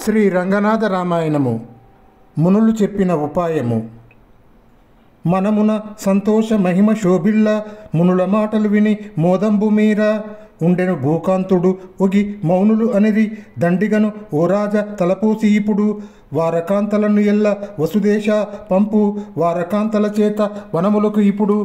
శ్రీ రంగనాథ రామాయణము మునులు చెప్పిన ఉపాయము. మనమున సంతోష మహిమ శోభిళ్ళ మునుల మాటలు విని మోదంబు మీర ఉండెను భూకాంతుడు ఒగి మౌనులు అనేది దండిగను ఓ రాజ తలపూసి ఇప్పుడు వారకాంతలను ఎల్ల వసుదేశ పంపు వారకాంతల చేత వనములకు ఇప్పుడు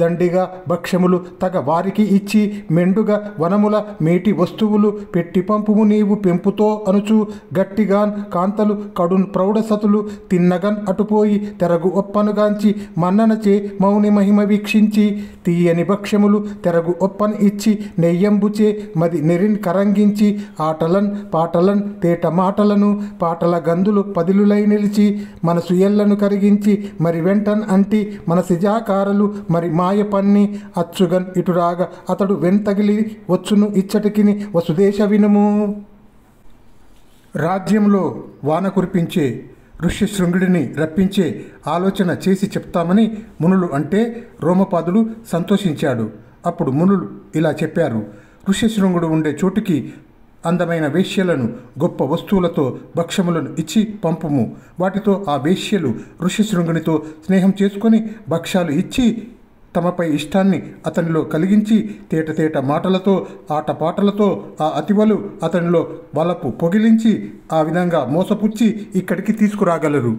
దండిగా భక్ష్యములు తగ వారికి ఇచ్చి మెండుగా వనముల మేటి వస్తువులు పెట్టి పంపుము నీవు పెంపుతో అనుచు గట్టిగాన్ కాంతలు కడున్ ప్రౌఢసతులు తిన్నగన్ అటుపోయి తెరగు ఒప్పనుగాంచి మన్ననచే మౌని మహిమ వీక్షించి తీయని భక్ష్యములు తెరగు ఒప్పను ఇచ్చి నెయ్యంబుచే మది నెరిన్ కరంగించి ఆటలన్ పాటలన్ తేట మాటలను పాటల గందులు పదిలులై నిలిచి మనసు ఎల్లను కరిగించి మరి వెంటన్ అంటి మన సిజాకారలు మరి మాయ పన్ని అచ్చుగన్ ఇటురాగా అతడు వెంతగిలి వచ్చును ఇచ్చటికిని వసుదేశ వినుము. రాజ్యంలో వాన కురిపించే ఋష్యశృంగుడిని రప్పించే ఆలోచన చేసి చెప్తామని మునులు అంటే రోమపాదుడు సంతోషించాడు. అప్పుడు మునులు ఇలా చెప్పారు: ఋష్యశృంగుడు ఉండే చోటుకి అందమైన వేశ్యలను గొప్ప వస్తువులతో భక్ష్యములను ఇచ్చి పంపుము. వాటితో ఆ వేశ్యలు ఋష్యశృంగునితో స్నేహం చేసుకొని భక్ష్యాలు ఇచ్చి తమపై ఇష్టాన్ని అతనిలో కలిగించి తేట మాటలతో ఆటపాటలతో ఆ అతివలు అతనిలో వలపు పొగిలించి ఆ విధంగా మోసపుచ్చి ఇక్కడికి తీసుకురాగలరు.